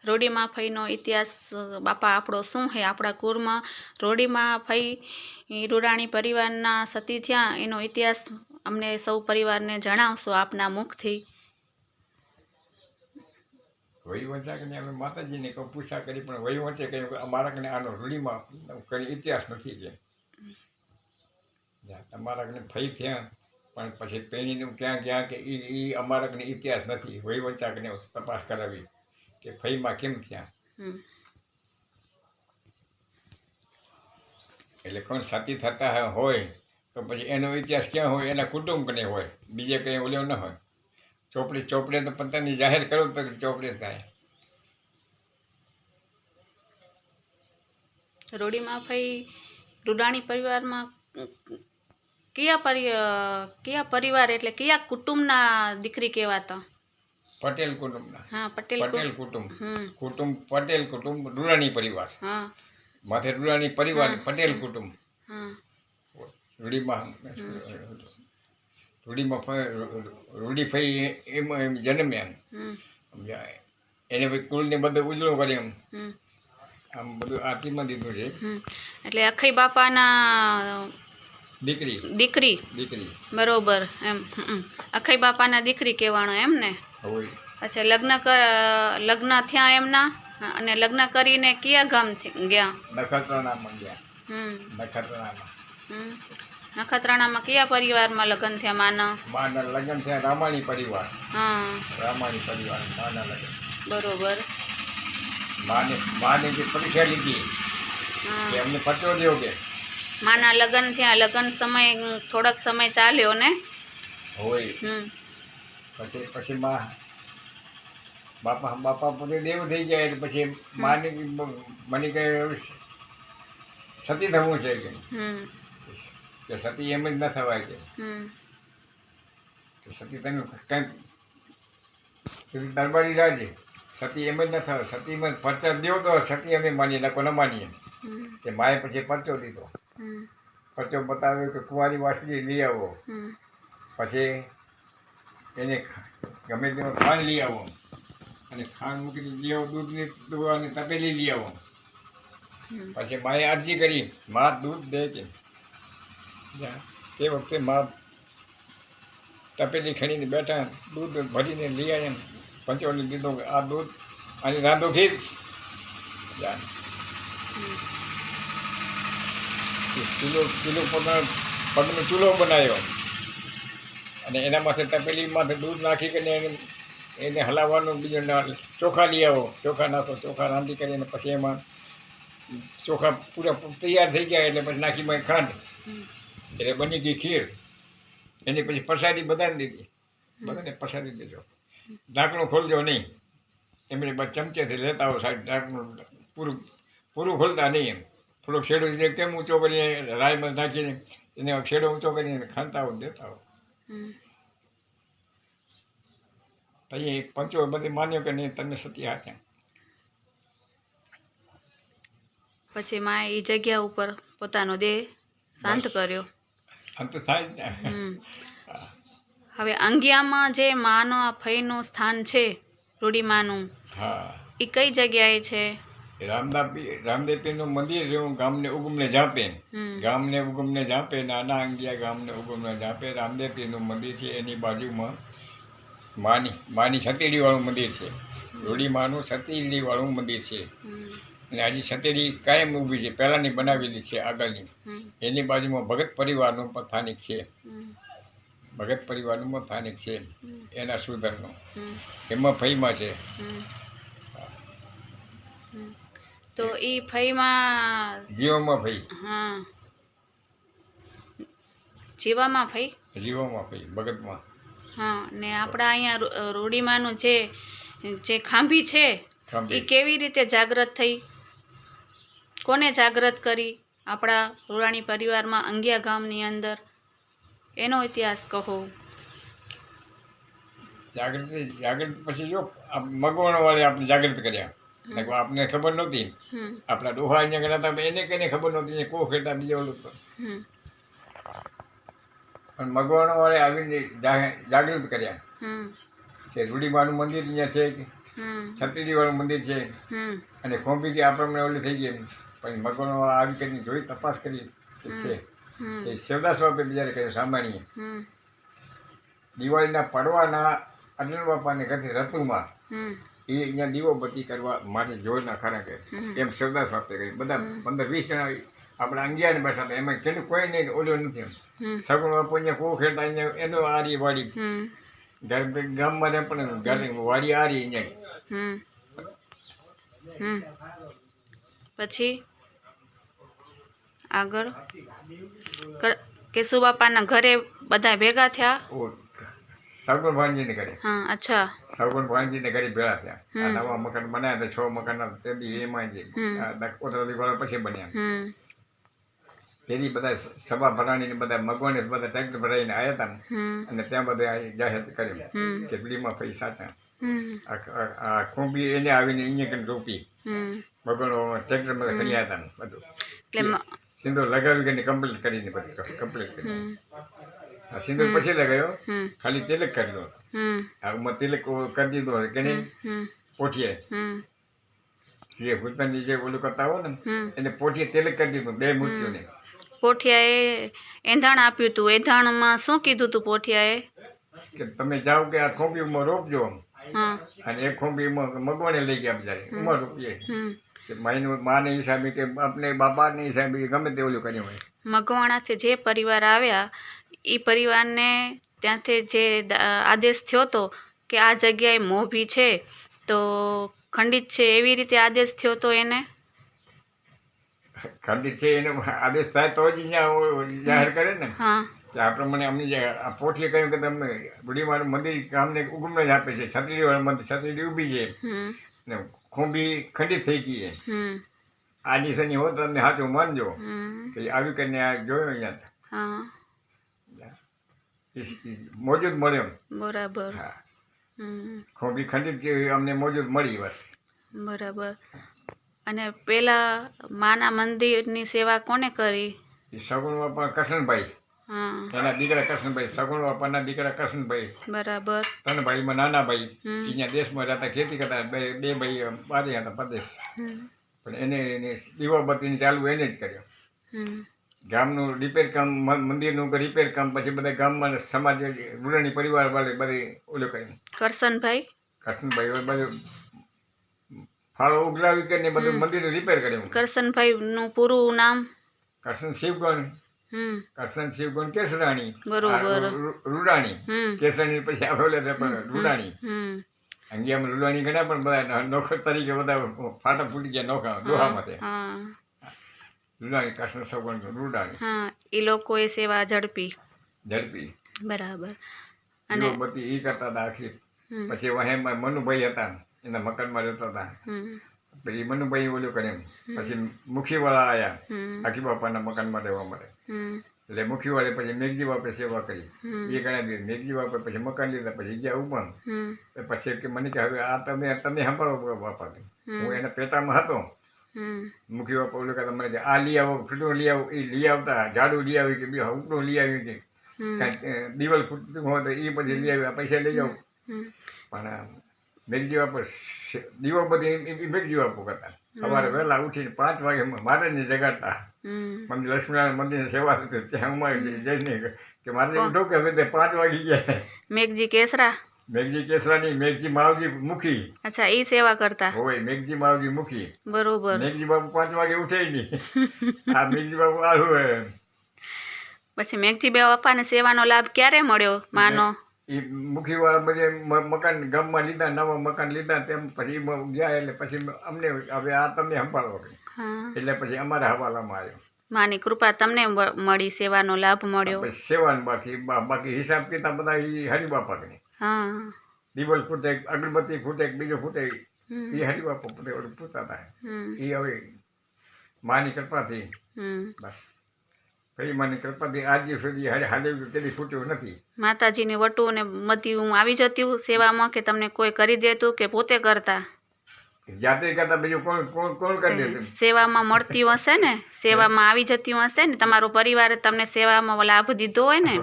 રોડીમાં ફઈનો ઇતિહાસ બાપા આપણો શું છે? આપણા કુળમાં રોડીમાં ફઈ રૂડાણી પરિવારના સતી થયા એનો ઇતિહાસ અમને સૌ પરિવારને જણાવશો આપના મુખથી. વહીવંચા કને અમે માતાજીને કહું પૂછા કરી, પણ વહીવંચે કહ્યું કે અમારા કને આનો રૂડીમાં કઈ ઇતિહાસ નથી કે તમારા કને ફઈ થયા પણ પછી પેણીનું ક્યાં ક્યાં કે એ અમારા કને ઇતિહાસ નથી. વહીવંચા કને તપાસ કરાવી કે ફઈમાં કેમ થયા. એટલે કોણ સતી થતા હોય તો પછી એનો ઇતિહાસ ક્યાં હોય? એના કુટુંબ કને હોય, બીજે કંઈ ઓલ્યો ન હોય. ચોપડે તો પોતાની જાહેર કરો તો ચોપડે થાય. રોડીમાં ફઈ રૂડાણી પરિવારમાં કયા પરિવાર એટલે કયા કુટુંબના દીકરી કહેવાતા? પટેલ કુટુંબના. હા, પટેલ કુટુંબ. પટેલ કુટુંબ રૂડાણી પરિવાર. હા, માથે રૂડાણી પરિવાર પટેલ કુટુંબ. હા, રૂડીમાં રૂડી ફઈ એમ જન્મ્યા. એને પછી કુળને બધું ઉજળો કરી એમ આમ બધું આરતીમાં દીધું છે. એટલે અખઈ બાપાના દીકરી બરોબર એમ. અખઈ બાપાના દીકરી કહેવાનો એમ ને. અચ્છા, લગ્ન થયા એમના, અને લગ્ન કરીને કયા ગામ ગયા? નખત્રાણામાં ગયા. નખત્રાણામાં કયા પરિવારમાં લગ્ન થયા માના? માના લગ્ન થયા રામાણી પરિવાર. હા, રામાણી પરિવાર માના લગ્ન. બરોબર. માને જે પરીક્ષા લીધી કે અમને પચો દ્યો કે માના લગ્ન થયા, લગ્ન સમય થોડાક સમય ચાલ્યો ને હોય. પછી બાપા પોતે દેવ થઈ જાય એટલે પછી માને મને કહે સતી થવું છે કે સતી એમ જ ન થવાય કે સતી તમે કંઈક દરબારી રાજે સતી એમ જ ન થવાય. સતીમાં પરચા દો તો સતી અમે માનીએ, નકો ન માનીએ. કે માએ પછી પરચો દીધો. પરચો બતાવ્યો કે કુંવારી વાસળી લઈ આવો, પછી એને ગમે તેમાં ખાંડ લઈ આવો, અને ખાંડ મૂકીને લઈ આવો, દૂધની દુવાની તપેલી લઈ આવો. પછી માએ અરજી કરી, મા દૂધ દે કે. તે વખતે મા તપેલી ખણીને બેઠા, દૂધ ભરીને લઈ આવ્યા. પંચોને દીધો કે આ દૂધ અને રાંધો ખીર. ચૂલો પોતાનો પગનો ચૂલો બનાવ્યો, અને એના માથે તપેલી માથે દૂધ નાખી કરીને એને હલાવવાનું. બીજો ચોખા લઈ આવો, ચોખા નાખો, ચોખા રાંધી કરીને પછી એમાં ચોખા પૂરા તૈયાર થઈ ગયા એટલે પછી નાખી માં ખાંડ, એટલે બની ગઈ ખીર. એની પછી પ્રસાદી બધાને દીધી, બધાને પ્રસાદી દેજો. ઢાંકણું ખોલજો નહીં, એમને બસ ચમચેથી લેતા આવો સાહેબ. ઢાંકણું પૂરું ખોલતા નહીં, એમ થોડોક શેડો કેમ ઊંચો કરીને રાયમાં નાખીને એને શેડો ઊંચો કરીને ખાંડતા આવો, દેતા આવો. પછી પંચો બધી માન્યો કે નહીં તમે સતી હાથ્યા. પછી માં એ જગ્યા ઉપર પોતાનો દેહ શાંત કર્યો. અંત થાય જ ને. હવે અંગિયામાં જે માનો ફઈનું સ્થાન છે રૂડીમાનું, એ કઈ જગ્યાએ છે? રામદેવપીરનું મંદિર રહ્યું ગામને ઉગમને જાપે. નાના અંગિયા ગામને ઉગમને જાપે રામદેવપીરનું મંદિર છે. એની બાજુમાં માની સતેડીવાળું મંદિર છે. રૂડીમાનું સતેડીવાળું મંદિર છે. અને હજી સતેડી કાયમ ઊભી છે, પહેલાંની બનાવેલી છે આગળની. એની બાજુમાં ભગત પરિવારનું પણ સ્થાનિક છે. ભગત પરિવારનું પણ સ્થાનિક છે એના સુધરનું. એમાં ફઈમાં છે. તો એ ફઈમાં જીવામાં ફઈ. હા, જીવામાં ફઈ. ભગતમાં. હા, ને આપણા અહીંયા રૂડીમાનું જે ખાંભી છે એ કેવી રીતે જાગૃત થઈ? કોને જાગૃત કરી આપણા રૂડાણી પરિવારમાં અંગિયા ગામની અંદર? એનો ઇતિહાસ કહો. જાગૃત પછી જો મગવણવાળે આપણે જાગૃત કર્યા. આપને ખબર નહોતી. આપણા ડોહા અહીંયા ગયા હતા, એને કઈને ખબર નહોતી. કોક હતા બીજો ઓલું. પણ મગવણવાળે આવીને જાગૃત કર્યા કે રૂડીમાનું મંદિર અહીંયા છે, છત્રીજીવાળું મંદિર છે. અને ખોંભી કે આપણને ઓલી થઈ ગઈ પછી મગનો આવી કરીને જોઈ તપાસ કરી છે એ શિવદાસ બાપે જ્યારે કર્યું સામાન્ય દિવાળીના પડવાના અજન બાપાને ઘરથી રતુમાં એ અહીંયા દીવોબત્તી કરવા માટે જોરના ખરા કે એમ શિવદાસ બાપે કર્યું. બધા 15-20 જણા આપણે અંગિયાને બેઠા હતા એમાં કેટલું કોઈ નહીં ઓલ્યો નથી. સગુણ બાપુ અહીંયા કૂવો ખેડતા અહીંયા એનો આરી વાડી ઘર ગામમાં રહે પણ ઘર વાડી આરી અહીંયા. પછી આગળ કેશુ બાપાના ઘરે બધા ભેગા થયા. સગુણ ભાણજીને ઘરે. હા અચ્છા. સગુણ ભાણજીને ઘરે ભેગા થયા. આ નવા મકાન બનાવ્યા હતા 6 મકાન તેથી એમાં જ કોતરાલી વાળા પછી બન્યા. તેથી બધા સભા ભરાણીને બધા મગવાને બધા ટ્રેક્ટર ભરાઈને આવ્યા હતા અને ત્યાં બધા જાહેર કર્યું કે બીડીમાં પૈસા હતા. આ ખોંભી એને આવીને અહીંયા કરીને રોપી મગવાનો ટ્રેક્ટર બધા કરી આવ્યા હતા બધું સિંદૂર લગાવી કરીને કમ્પ્લીટ કરીને બધું કમ્પ્લીટ કર્યું. સિંદૂર પછી લગાવ્યો ખાલી તિલક કરેલો આમાં તિલક કરી દીધો કે નહીં પોઠીએ જે ભૂતની જે ઓલું કરતા હોય ને એને પોઠીએ તિલક કરી દીધું 2 મૂર્તિઓને. પોઠિયાએ એંધાણ આપ્યું હતું. એંધાણમાં શું કીધું હતું પોઠિયાએ? કે તમે જાઓ કે આ ખોંભીમાં રોપજો અને એક ખોંભીમાં મગવાને લઈ ગયા બિચારી ઉમર રૂપિયે કે માને હિસાબે કે આપણે બાપાને હિસાબે ગમે તે ઓલું કર્યું હોય. મગવાણાથી જે પરિવાર આવ્યા એ પરિવારને ત્યાંથી જે આદેશ થયો હતો કે આ જગ્યાએ મોભી છે તો ખંડિત છે એવી રીતે આદેશ થયો હતો એને? ખંડિત છે એને આદેશ થાય તો જ અહીંયા જાહેર કરે ને કે આ પ્રમાણે અમને જે આ પોઠીએ કહ્યું કે તમે બુઢીમાનું મંદિર કામને હુકમને જ આપે છે. છત્રીવાળું મંદિર છત્રી ઊભી છે ને ખોંભી ખંડિત થઈ ગઈ છે. આ દિશાની હોત તમને સાચું માનજો કે આવી કરીને આ જોયો અહીંયા મોજૂદ મળ્યો. બરાબર. હા ખોંભી ખંડિત અમને મોજૂદ મળી બસ. બરાબર. અને પેલા માના મંદિરની સેવા કોને કરી? સગુણ બાપા કરશનભાઈ એના દીકરા કરશનભાઈ સગુણ બાપાના દીકરા કરશનભાઈ. બરાબર. 3 ભાઈમાં નાના ભાઈ અહીંયા દેશમાં રહેતા ખેતી કરતા 2 ભાઈ બારે હતા પ્રદેશ પણ એને દીવાબત્તીની ચાલુ એને જ કર્યો. ગામનું રિપેર કામ મંદિરનું રિપેર કામ પછી બધા ગામમાં સમાજ રૂડાણી પરિવાર વાળે બધી ઓલું કર્યું. કરશનભાઈ બધું ફાળો ઉગલાવી કરીને બધું મંદિર રિપેર કર્યું. કરશનભાઈનું પૂરું નામ? કરશન શિવગણ. કરશન શિવગણ કેસરાણી. બરોબર. રૂડાણી કેસરાણી પછી આવેલા પણ રૂડાણી અંગિયામાં રૂડાણી ગણ્યા પણ બધા નોખો તરીકે બધા ફાટા ફૂટી ગયા નોખા દોહામાંથી. રૂડાણી કરશન શિવગણ રૂડાણી. એ લોકોએ સેવા ઝડપી. બરાબર. અને બધી એ કરતા હતા આખી. પછી વહેમાં મનુભાઈ હતા એના મકાનમાં રહેતા હતા પછી મનુભાઈ ઓલું કરે પછી મુખીવાળા આવ્યા આખી બાપાના મકાનમાં રહેવા માટે એટલે મુખીવાળે પછી મેઘજી બાપે સેવા કરી. એ ઘણા દિવસ મેઘજી બાપે પછી મકાન લીધા પછી ગયા ઉપર પછી કે મને કે હવે આ તમે સંભાળો બાપા હું એના પેટામાં હતો. મુખી બાપા ઓલું કહેતા મને કે આ લઈ આવો ફીટો લઈ આવો એ લઈ આવતા ઝાડુ લઈ આવી કે બીજું ઉપડું લઈ આવ્યું કે કાંઈ દિવાલ ફૂટતું હોય તો એ પછી લઈ આવ્યા પૈસા લઈ જાઓ પણ મેઘજી બાપુ દીવો બધી મેઘજી બાપુ કરતા. સવારે વહેલા ઉઠીને 5 વાગે મહારાજને જગાડતા મંદિર લક્ષ્મીનારાયણ મંદિરની સેવા થતી ત્યાં હું જઈને કે મારે ઉઠો કે હવે 5 વાગી ગયા. મેઘજી કેસરા? મેઘજી કેસરાની મેઘજી માવજી મુખી. અચ્છા એ સેવા કરતા હોય મેઘજી માવજી મુખી. બરોબર. મેઘજી બાપુ 5 વાગે ઉઠે નહીં. આ મેઘજી બાપુ આલું. પછી મેઘજી બાપાને સેવાનો લાભ ક્યારે મળ્યો માનો? એ મુખીવાળા બધે મકાન ગામમાં લીધા નવા મકાન લીધા તેમ પછી ગયા એટલે પછી અમને હવે આ તમે સંભાળો એટલે પછી અમારા હવાલામાં આવ્યો. માની કૃપા તમને મળી સેવાનો લાભ મળ્યો. સેવાનું બાકી હિસાબ કિતાબ બધા એ હરિબાપા કરે. દિવાલ ફૂટે અગરબત્તી ફૂટે બીજું ફૂટે એ હરિબાપા પોતે પૂછતા હતા. એ હવે માની કૃપાથી બસ કઈ માની કૃપાથી આજ સુધી હાલે કદી ફૂટ્યું નથી. માતાજીની વટું ને મતી હું આવી જતી સેવામાં કે તમને કોઈ કરી દેતું કે પોતે કરતા? જાતે કરતા બીજું કોણ કોણ કોણ કરી દેતું? સેવામાં મળતી હશે ને, સેવામાં આવી જતી હશે ને, તમારો પરિવારે તમને સેવામાં લાભ દીધો હોય ને,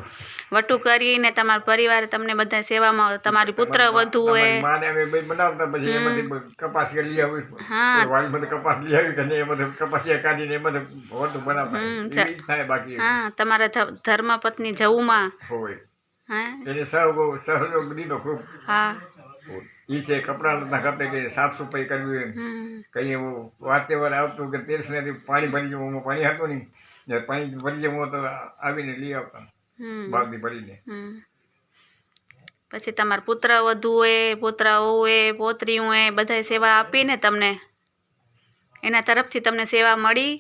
વટુ કરીને તમારા પરિવારે તમને બધા સેવામાં, તમારી પુત્ર વધુ હોય. માને અમે બે બનાવતા પછી એમાંથી કપાસ લઈ આવી, હા. વાળી બધું કપાસ લઈ આવી કે એ બધું કપાસિયા કાઢીને એ બધું હોતું બનાવતા. એ જ થાય બાકી હા, તમારા ધર્મપત્ની જવુમાં. હોય હા એને સહયોગ દીધો ખૂબ. હા. એ છે કપડાં લતા કપડે કે સાફ સફાઈ કરવી હોય, કંઈ એવું વાર તહેવાર આવતું કે તેરસનેથી પાણી ભરી જવું, પાણી હતું નહીં ને, પાણી ભરી જવું તો આવીને લઈ આવતા બાગથી ભરીને. પછી તમારા પુત્ર વધુ હોય, પોતરા હોય, પોતરી હોય, બધાય સેવા આપીને તમને, એના તરફથી તમને સેવા મળી,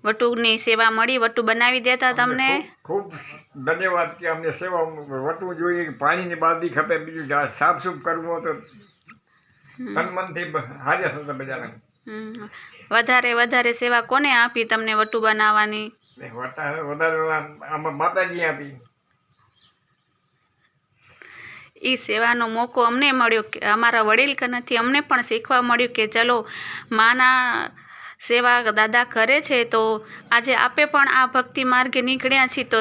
વટુની સેવા મળી, વટુ બનાવી દેતા તમને. ખૂબ ધન્યવાદ કે અમને સેવા વટવું જોઈએ, પાણીની બાલદી ખપે, બીજું સાફ સુફ કરવું તો તન મનથી હાજર થતા બજાના. વધારે સેવા કોને આપી તમને વટુ બનાવવાની? વધારે આમાં માતાજી આપી. એ સેવાનો મોકો અમને મળ્યો કે અમારા વડીલ કનેથી અમને પણ શીખવા મળ્યું કે ચલો માના સેવા દાદા કરે છે તો આજે આપે પણ આ ભક્તિ માર્ગે નીકળ્યા છીએ તો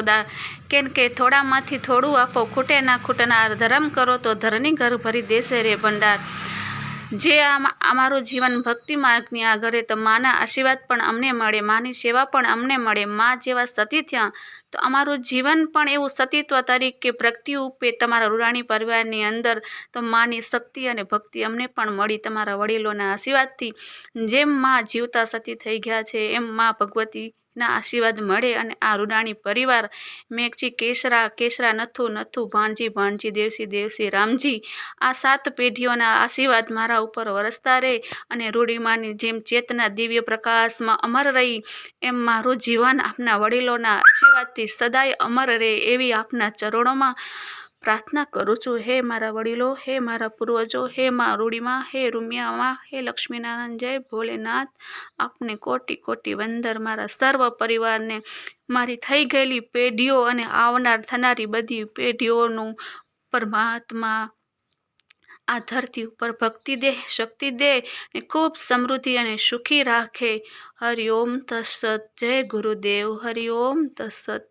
કેમ કે થોડામાંથી થોડું આપો, ખૂટે ના ખૂટનાર ધર્મ કરો તો ધરની ઘર ભરી દેશે રે ભંડાર. જે અમારું જીવન ભક્તિ માર્ગની આગળ તો માના આશીર્વાદ પણ અમને મળે, માની સેવા પણ અમને મળે. મા જેવા સતી થયા તો અમારું જીવન પણ એવું સતીત્વ તરીકે પ્રગટ્યું ઉપે તમારા રૂડાણી પરિવારની અંદર. તો માની શક્તિ અને ભક્તિ અમને પણ મળી તમારા વડીલોના આશીર્વાદથી. જેમ મા જીવતા સતી થઈ ગયા છે એમ મા ભગવતીના આશીર્વાદ મળે. અને આ રૂડાણી પરિવાર મેઘજી કેસરા નથુ ભાણજી દેવસી રામજી, આ 7 પેઢીઓના આશીર્વાદ મારા ઉપર વરસતા રહે અને રૂડીમાની જેમ ચેતના દિવ્ય પ્રકાશમાં અમર રહી એમ મારું જીવન આપના વડીલોના આશીર્વાદથી સદાય અમર રહે એવી આપના ચરણોમાં પ્રાર્થના કરું છું. હે મારા વડીલો, હે મારા પૂર્વજો, હે મા રૂડીમાં, હે રૂમિયામાં, હે લક્ષ્મીનારાયણ, જય ભોલેનાથ. આપને કોટી કોટી વંદર. મારા સર્વ પરિવારને, મારી થઈ ગયેલી પેઢીઓ અને આવનાર થનારી બધી પેઢીઓનું પરમાત્મા આ ધરતી ઉપર ભક્તિ દે, શક્તિ દે ને ખૂબ સમૃદ્ધિ અને સુખી રાખે. હરિ ઓમ તત્સત. જય ગુરુદેવ. હરિ ઓમ તત્સત.